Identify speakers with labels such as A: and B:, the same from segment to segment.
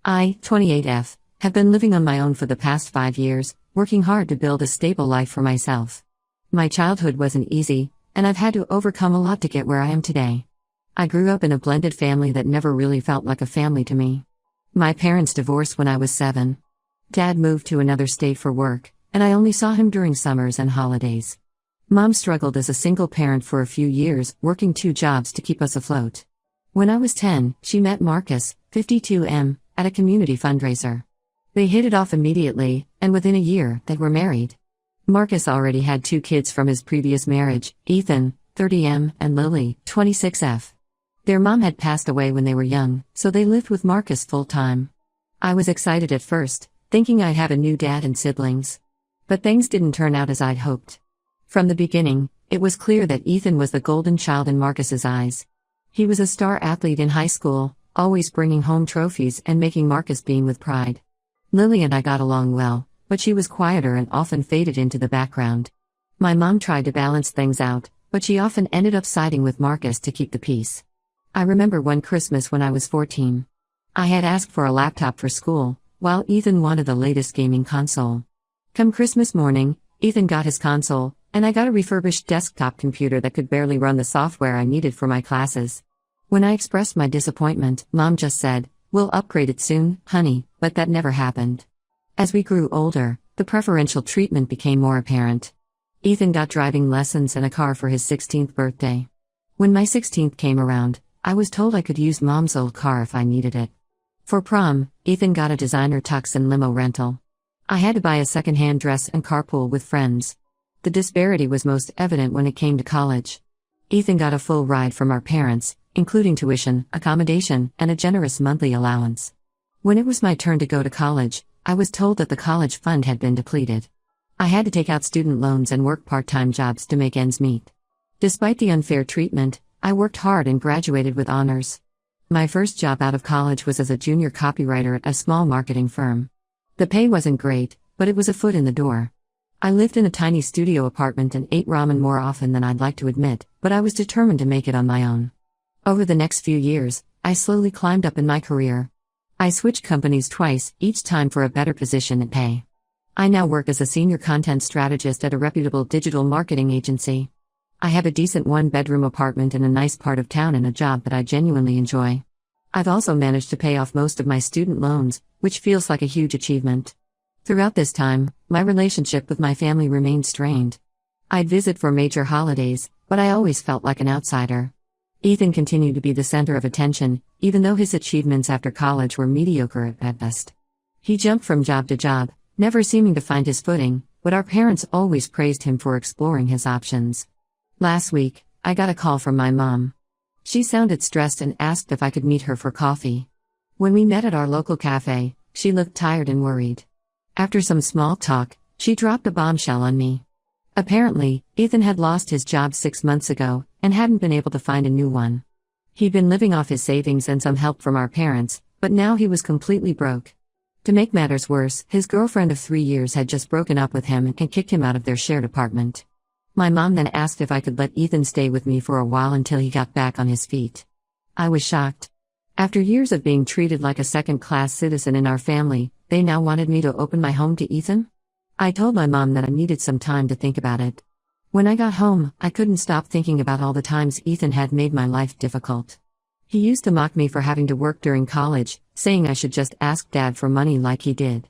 A: I, 28F, have been living on my own for the past 5 years, working hard to build a stable life for myself. My childhood wasn't easy, and I've had to overcome a lot to get where I am today. I grew up in a blended family that never really felt like a family to me. My parents divorced when I was 7. Dad moved to another state for work, and I only saw him during summers and holidays. Mom struggled as a single parent for a few years, working 2 jobs to keep us afloat. When I was 10, she met Marcus, 52M, at a community fundraiser. They hit it off immediately, and within a year, they were married. Marcus already had 2 kids from his previous marriage, Ethan, 30M, and Lily, 26F. Their mom had passed away when they were young, so they lived with Marcus full-time. I was excited at first, thinking I'd have a new dad and siblings. But things didn't turn out as I'd hoped. From the beginning, it was clear that Ethan was the golden child in Marcus's eyes. He was a star athlete in high school, always bringing home trophies and making Marcus beam with pride. Lily and I got along well, but she was quieter and often faded into the background. My mom tried to balance things out, but she often ended up siding with Marcus to keep the peace. I remember one Christmas when I was 14. I had asked for a laptop for school, while Ethan wanted the latest gaming console. Come Christmas morning, Ethan got his console, and I got a refurbished desktop computer that could barely run the software I needed for my classes. When I expressed my disappointment, Mom just said, "We'll upgrade it soon, honey," but that never happened. As we grew older, the preferential treatment became more apparent. Ethan got driving lessons and a car for his 16th birthday. When my 16th came around, I was told I could use Mom's old car if I needed it. For prom, Ethan got a designer tux and limo rental. I had to buy a second-hand dress and carpool with friends. The disparity was most evident when it came to college. Ethan got a full ride from our parents, including tuition, accommodation, and a generous monthly allowance. When it was my turn to go to college, I was told that the college fund had been depleted. I had to take out student loans and work part-time jobs to make ends meet. Despite the unfair treatment, I worked hard and graduated with honors. My first job out of college was as a junior copywriter at a small marketing firm. The pay wasn't great, but it was a foot in the door. I lived in a tiny studio apartment and ate ramen more often than I'd like to admit, but I was determined to make it on my own. Over the next few years, I slowly climbed up in my career. I switched companies twice, each time for a better position and pay. I now work as a senior content strategist at a reputable digital marketing agency. I have a decent 1-bedroom apartment in a nice part of town and a job that I genuinely enjoy. I've also managed to pay off most of my student loans, which feels like a huge achievement. Throughout this time, my relationship with my family remained strained. I'd visit for major holidays, but I always felt like an outsider. Ethan continued to be the center of attention, even though his achievements after college were mediocre at best. He jumped from job to job, never seeming to find his footing, but our parents always praised him for exploring his options. Last week, I got a call from my mom. She sounded stressed and asked if I could meet her for coffee. When we met at our local cafe, she looked tired and worried. After some small talk, she dropped a bombshell on me. Apparently, Ethan had lost his job 6 months ago, and hadn't been able to find a new one. He'd been living off his savings and some help from our parents, but now he was completely broke. To make matters worse, his girlfriend of 3 years had just broken up with him and kicked him out of their shared apartment. My mom then asked if I could let Ethan stay with me for a while until he got back on his feet. I was shocked. After years of being treated like a second-class citizen in our family, they now wanted me to open my home to Ethan? I told my mom that I needed some time to think about it. When I got home, I couldn't stop thinking about all the times Ethan had made my life difficult. He used to mock me for having to work during college, saying I should just ask Dad for money like he did.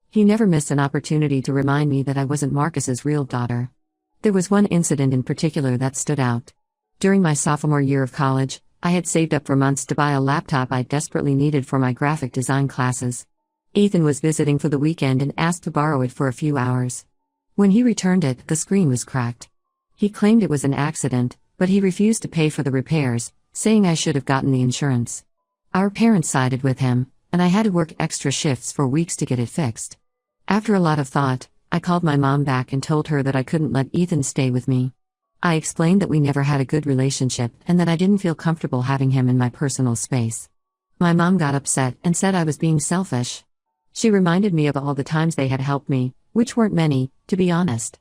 A: He never missed an opportunity to remind me that I wasn't Marcus's real daughter. There was one incident in particular that stood out. During my sophomore year of college, I had saved up for months to buy a laptop I desperately needed for my graphic design classes. Ethan was visiting for the weekend and asked to borrow it for a few hours. When he returned it, the screen was cracked. He claimed it was an accident, but he refused to pay for the repairs, saying I should have gotten the insurance. Our parents sided with him, and I had to work extra shifts for weeks to get it fixed. After a lot of thought, I called my mom back and told her that I couldn't let Ethan stay with me. I explained that we never had a good relationship and that I didn't feel comfortable having him in my personal space. My mom got upset and said I was being selfish. She reminded me of all the times they had helped me, which weren't many, to be honest.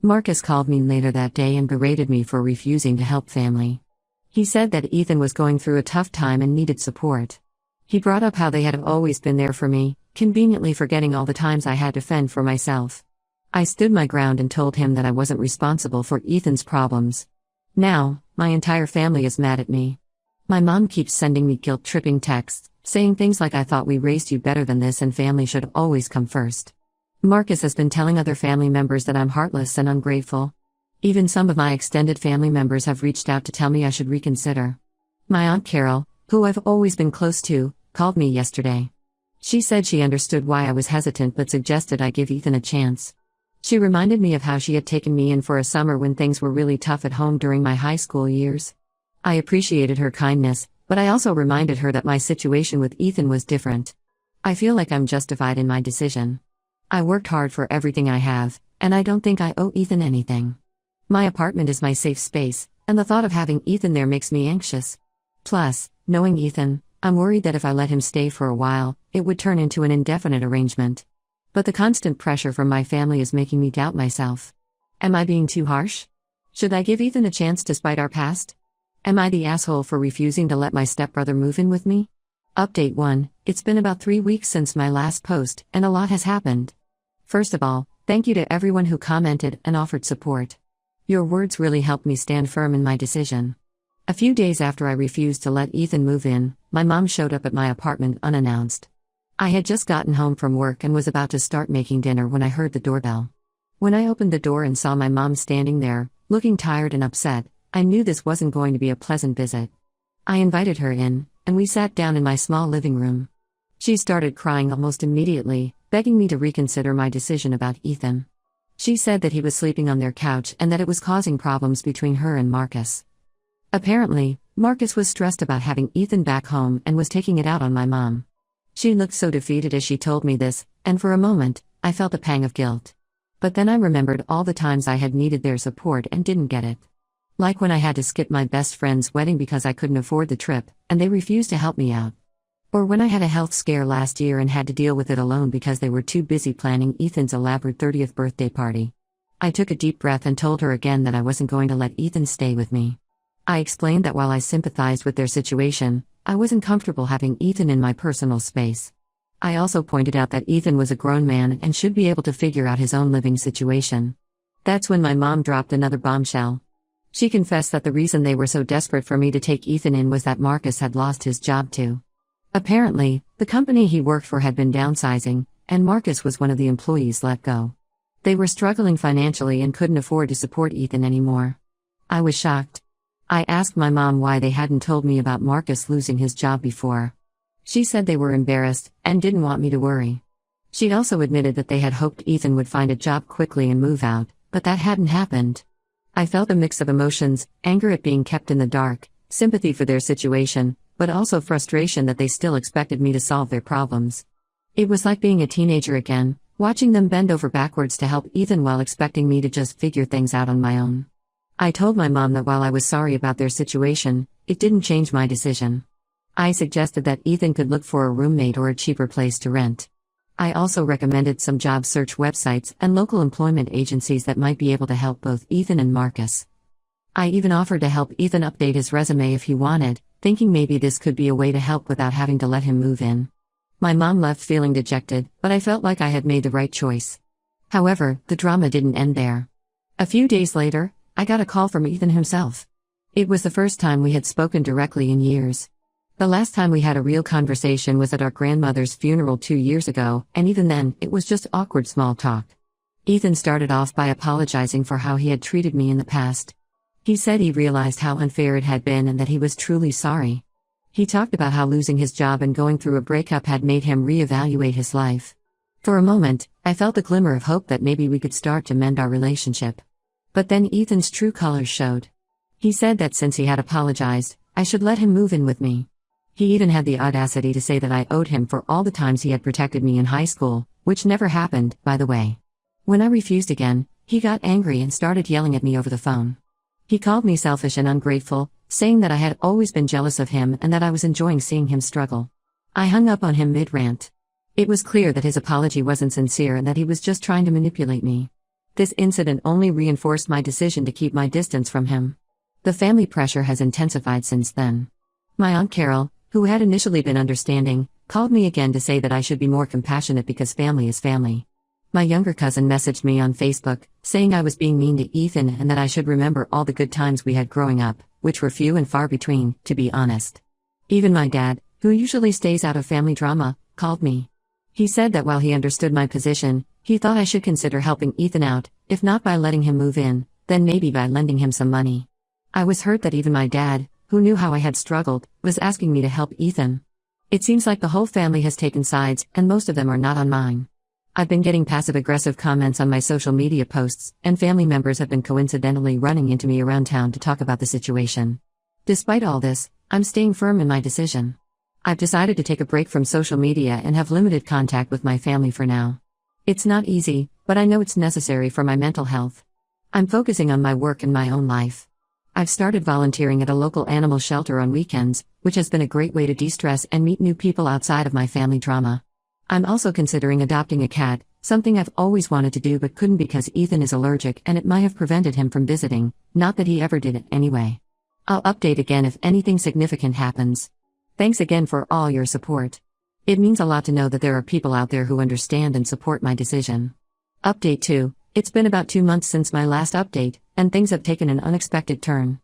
A: Marcus called me later that day and berated me for refusing to help family. He said that Ethan was going through a tough time and needed support. He brought up how they had always been there for me, conveniently forgetting all the times I had to fend for myself. I stood my ground and told him that I wasn't responsible for Ethan's problems. Now, my entire family is mad at me. My mom keeps sending me guilt-tripping texts, saying things like I thought we raised you better than this and family should always come first. Marcus has been telling other family members that I'm heartless and ungrateful. Even some of my extended family members have reached out to tell me I should reconsider. My Aunt Carol, who I've always been close to, called me yesterday. She said she understood why I was hesitant but suggested I give Ethan a chance. She reminded me of how she had taken me in for a summer when things were really tough at home during my high school years. I appreciated her kindness, but I also reminded her that my situation with Ethan was different. I feel like I'm justified in my decision. I worked hard for everything I have, and I don't think I owe Ethan anything. My apartment is my safe space, and the thought of having Ethan there makes me anxious. Plus, knowing Ethan, I'm worried that if I let him stay for a while, it would turn into an indefinite arrangement. But the constant pressure from my family is making me doubt myself. Am I being too harsh? Should I give Ethan a chance despite our past? Am I the asshole for refusing to let my stepbrother move in with me? Update 1. It's been about 3 weeks since my last post, and a lot has happened. First of all, thank you to everyone who commented and offered support. Your words really helped me stand firm in my decision. A few days after I refused to let Ethan move in, my mom showed up at my apartment unannounced. I had just gotten home from work and was about to start making dinner when I heard the doorbell. When I opened the door and saw my mom standing there, looking tired and upset, I knew this wasn't going to be a pleasant visit. I invited her in, and we sat down in my small living room. She started crying almost immediately, begging me to reconsider my decision about Ethan. She said that he was sleeping on their couch and that it was causing problems between her and Marcus. Apparently, Marcus was stressed about having Ethan back home and was taking it out on my mom. She looked so defeated as she told me this, and for a moment, I felt a pang of guilt. But then I remembered all the times I had needed their support and didn't get it. Like when I had to skip my best friend's wedding because I couldn't afford the trip, and they refused to help me out. Or when I had a health scare last year and had to deal with it alone because they were too busy planning Ethan's elaborate 30th birthday party. I took a deep breath and told her again that I wasn't going to let Ethan stay with me. I explained that while I sympathized with their situation, I wasn't comfortable having Ethan in my personal space. I also pointed out that Ethan was a grown man and should be able to figure out his own living situation. That's when my mom dropped another bombshell. She confessed that the reason they were so desperate for me to take Ethan in was that Marcus had lost his job too. Apparently, the company he worked for had been downsizing, and Marcus was one of the employees let go. They were struggling financially and couldn't afford to support Ethan anymore. I was shocked. I asked my mom why they hadn't told me about Marcus losing his job before. She said they were embarrassed and didn't want me to worry. She'd also admitted that they had hoped Ethan would find a job quickly and move out, but that hadn't happened. I felt a mix of emotions, anger at being kept in the dark, sympathy for their situation, but also frustration that they still expected me to solve their problems. It was like being a teenager again, watching them bend over backwards to help Ethan while expecting me to just figure things out on my own. I told my mom that while I was sorry about their situation, it didn't change my decision. I suggested that Ethan could look for a roommate or a cheaper place to rent. I also recommended some job search websites and local employment agencies that might be able to help both Ethan and Marcus. I even offered to help Ethan update his resume if he wanted, thinking maybe this could be a way to help without having to let him move in. My mom left feeling dejected, but I felt like I had made the right choice. However, the drama didn't end there. A few days later, I got a call from Ethan himself. It was the first time we had spoken directly in years. The last time we had a real conversation was at our grandmother's funeral 2 years ago, and even then, it was just awkward small talk. Ethan started off by apologizing for how he had treated me in the past. He said he realized how unfair it had been and that he was truly sorry. He talked about how losing his job and going through a breakup had made him reevaluate his life. For a moment, I felt a glimmer of hope that maybe we could start to mend our relationship. But then Ethan's true colors showed. He said that since he had apologized, I should let him move in with me. He even had the audacity to say that I owed him for all the times he had protected me in high school, which never happened, by the way. When I refused again, he got angry and started yelling at me over the phone. He called me selfish and ungrateful, saying that I had always been jealous of him and that I was enjoying seeing him struggle. I hung up on him mid-rant. It was clear that his apology wasn't sincere and that he was just trying to manipulate me. This incident only reinforced my decision to keep my distance from him. The family pressure has intensified since then. My Aunt Carol, who had initially been understanding, called me again to say that I should be more compassionate because family is family. My younger cousin messaged me on Facebook, saying I was being mean to Ethan and that I should remember all the good times we had growing up, which were few and far between, to be honest. Even my dad, who usually stays out of family drama, called me. He said that while he understood my position, he thought I should consider helping Ethan out, if not by letting him move in, then maybe by lending him some money. I was hurt that even my dad, who knew how I had struggled, was asking me to help Ethan. It seems like the whole family has taken sides, and most of them are not on mine. I've been getting passive-aggressive comments on my social media posts, and family members have been coincidentally running into me around town to talk about the situation. Despite all this, I'm staying firm in my decision. I've decided to take a break from social media and have limited contact with my family for now. It's not easy, but I know it's necessary for my mental health. I'm focusing on my work and my own life. I've started volunteering at a local animal shelter on weekends, which has been a great way to de-stress and meet new people outside of my family drama. I'm also considering adopting a cat, something I've always wanted to do but couldn't because Ethan is allergic and it might have prevented him from visiting, not that he ever did it anyway. I'll update again if anything significant happens. Thanks again for all your support. It means a lot to know that there are people out there who understand and support my decision. Update 2. It's been about 2 months since my last update, and things have taken an unexpected turn.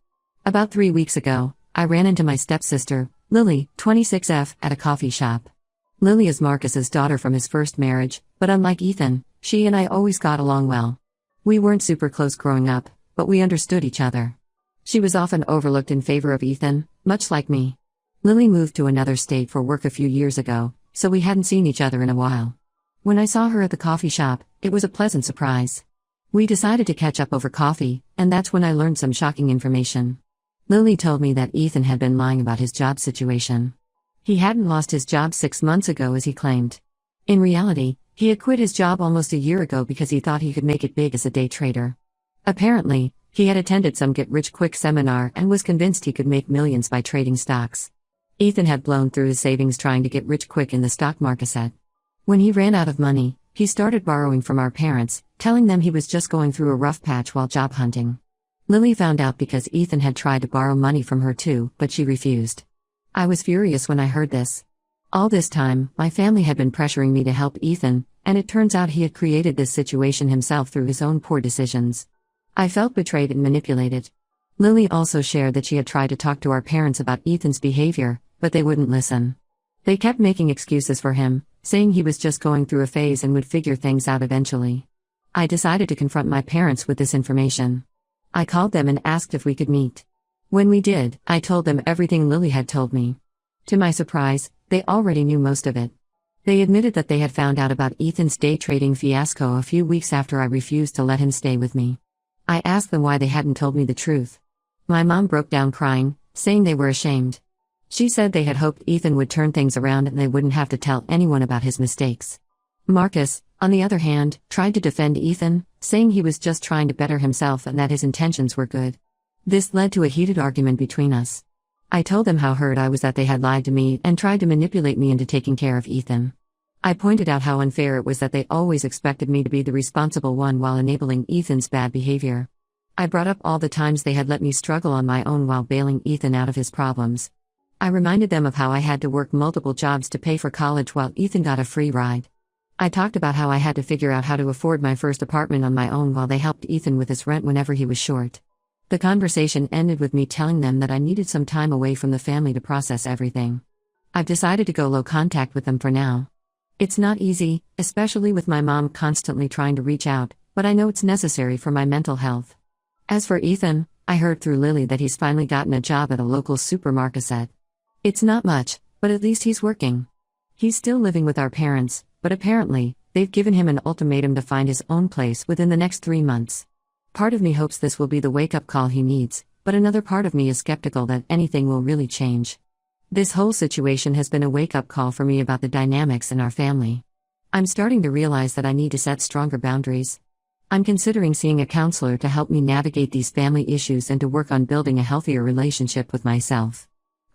A: About 3 weeks ago, I ran into my stepsister, Lily, 26F, at a coffee shop. Lily is Marcus's daughter from his first marriage, but unlike Ethan, she and I always got along well. We weren't super close growing up, but we understood each other. She was often overlooked in favor of Ethan, much like me. Lily moved to another state for work a few years ago, so we hadn't seen each other in a while. When I saw her at the coffee shop, it was a pleasant surprise. We decided to catch up over coffee, and that's when I learned some shocking information. Lily told me that Ethan had been lying about his job situation. He hadn't lost his job 6 months ago as he claimed. In reality, he had quit his job almost a year ago because he thought he could make it big as a day trader. Apparently, he had attended some get-rich-quick seminar and was convinced he could make millions by trading stocks. Ethan had blown through his savings trying to get rich quick in the stock market. When he ran out of money, he started borrowing from our parents, telling them he was just going through a rough patch while job hunting. Lily found out because Ethan had tried to borrow money from her too, but she refused. I was furious when I heard this. All this time, my family had been pressuring me to help Ethan, and it turns out he had created this situation himself through his own poor decisions. I felt betrayed and manipulated. Lily also shared that she had tried to talk to our parents about Ethan's behavior, but they wouldn't listen. They kept making excuses for him, saying he was just going through a phase and would figure things out eventually. I decided to confront my parents with this information. I called them and asked if we could meet. When we did, I told them everything Lily had told me. To my surprise, they already knew most of it. They admitted that they had found out about Ethan's day trading fiasco a few weeks after I refused to let him stay with me. I asked them why they hadn't told me the truth. My mom broke down crying, saying they were ashamed. She said they had hoped Ethan would turn things around and they wouldn't have to tell anyone about his mistakes. Marcus, on the other hand, tried to defend Ethan, saying he was just trying to better himself and that his intentions were good. This led to a heated argument between us. I told them how hurt I was that they had lied to me and tried to manipulate me into taking care of Ethan. I pointed out how unfair it was that they always expected me to be the responsible one while enabling Ethan's bad behavior. I brought up all the times they had let me struggle on my own while bailing Ethan out of his problems. I reminded them of how I had to work multiple jobs to pay for college while Ethan got a free ride. I talked about how I had to figure out how to afford my first apartment on my own while they helped Ethan with his rent whenever he was short. The conversation ended with me telling them that I needed some time away from the family to process everything. I've decided to go low contact with them for now. It's not easy, especially with my mom constantly trying to reach out, but I know it's necessary for my mental health. As for Ethan, I heard through Lily that he's finally gotten a job at a local supermarket. It's not much, but at least he's working. He's still living with our parents, but apparently, they've given him an ultimatum to find his own place within the next 3 months. Part of me hopes this will be the wake-up call he needs, but another part of me is skeptical that anything will really change. This whole situation has been a wake-up call for me about the dynamics in our family. I'm starting to realize that I need to set stronger boundaries. I'm considering seeing a counselor to help me navigate these family issues and to work on building a healthier relationship with myself.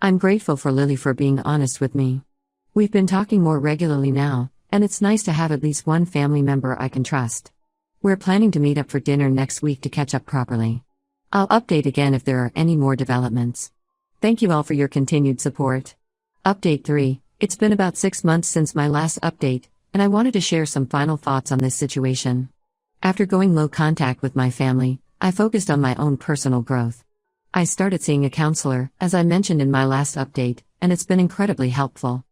A: I'm grateful for Lily for being honest with me. We've been talking more regularly now, and it's nice to have at least one family member I can trust. We're planning to meet up for dinner next week to catch up properly. I'll update again if there are any more developments. Thank you all for your continued support. Update 3. It's been about 6 months since my last update, and I wanted to share some final thoughts on this situation. After going low contact with my family, I focused on my own personal growth. I started seeing a counselor, as I mentioned in my last update, and it's been incredibly helpful.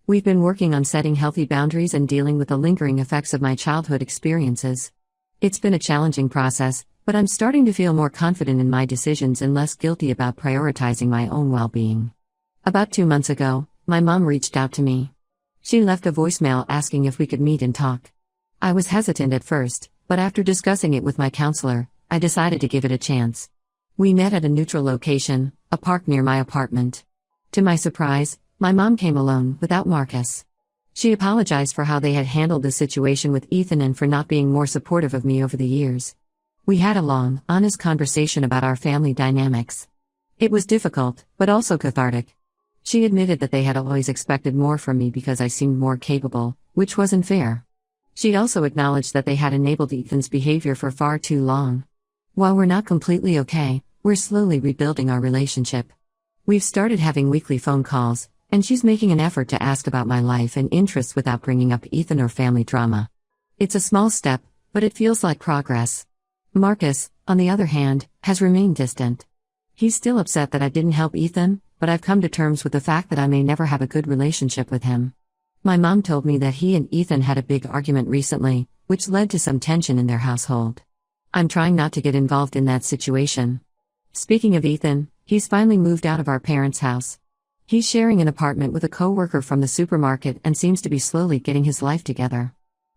A: We've been working on setting healthy boundaries and dealing with the lingering effects of my childhood experiences. It's been a challenging process, but I'm starting to feel more confident in my decisions and less guilty about prioritizing my own well-being. About 2 months ago, my mom reached out to me. She left a voicemail asking if we could meet and talk. I was hesitant at first, but after discussing it with my counselor, I decided to give it a chance. We met at a neutral location, a park near my apartment. To my surprise, my mom came alone, without Marcus. She apologized for how they had handled the situation with Ethan and for not being more supportive of me over the years. We had a long, honest conversation about our family dynamics. It was difficult, but also cathartic. She admitted that they had always expected more from me because I seemed more capable, which wasn't fair. She also acknowledged that they had enabled Ethan's behavior for far too long. While we're not completely okay, we're slowly rebuilding our relationship. We've started having weekly phone calls, and she's making an effort to ask about my life and interests without bringing up Ethan or family drama. It's a small step, but it feels like progress. Marcus, on the other hand, has remained distant. He's still upset that I didn't help Ethan, but I've come to terms with the fact that I may never have a good relationship with him. My mom told me that he and Ethan had a big argument recently, which led to some tension in their household. I'm trying not to get involved in that situation. Speaking of Ethan, he's finally moved out of our parents' house. He's sharing an apartment with a coworker from the supermarket and seems to be slowly getting his life together.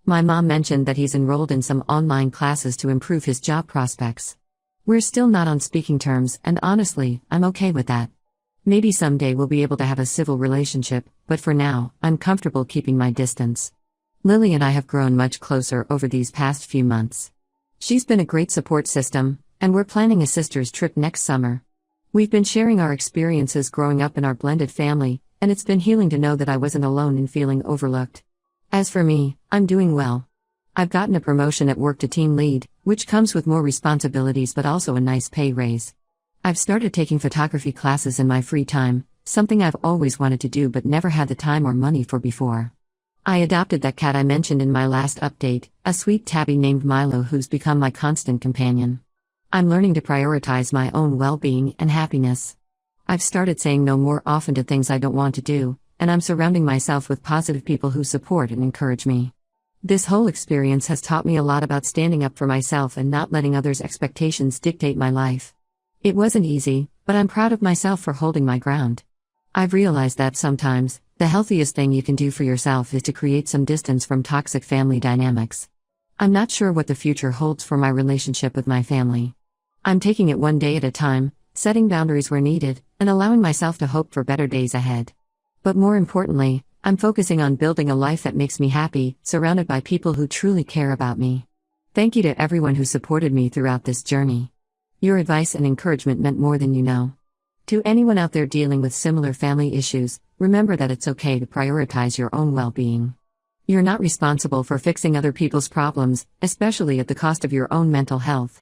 A: My mom mentioned that he's enrolled in some online classes to improve his job prospects. We're still not on speaking terms, and honestly, I'm okay with that. Maybe someday we'll be able to have a civil relationship, but for now, I'm comfortable keeping my distance. Lily and I have grown much closer over these past few months. She's been a great support system, and we're planning a sister's trip next summer. We've been sharing our experiences growing up in our blended family, and it's been healing to know that I wasn't alone in feeling overlooked. As for me, I'm doing well. I've gotten a promotion at work to team lead, which comes with more responsibilities but also a nice pay raise. I've started taking photography classes in my free time, something I've always wanted to do but never had the time or money for before. I adopted that cat I mentioned in my last update, a sweet tabby named Milo who's become my constant companion. I'm learning to prioritize my own well-being and happiness. I've started saying no more often to things I don't want to do, and I'm surrounding myself with positive people who support and encourage me. This whole experience has taught me a lot about standing up for myself and not letting others' expectations dictate my life. It wasn't easy, but I'm proud of myself for holding my ground. I've realized that sometimes, the healthiest thing you can do for yourself is to create some distance from toxic family dynamics. I'm not sure what the future holds for my relationship with my family. I'm taking it one day at a time, setting boundaries where needed, and allowing myself to hope for better days ahead. But more importantly, I'm focusing on building a life that makes me happy, surrounded by people who truly care about me. Thank you to everyone who supported me throughout this journey. Your advice and encouragement meant more than you know. To anyone out there dealing with similar family issues, remember that it's okay to prioritize your own well-being. You're not responsible for fixing other people's problems, especially at the cost of your own mental health.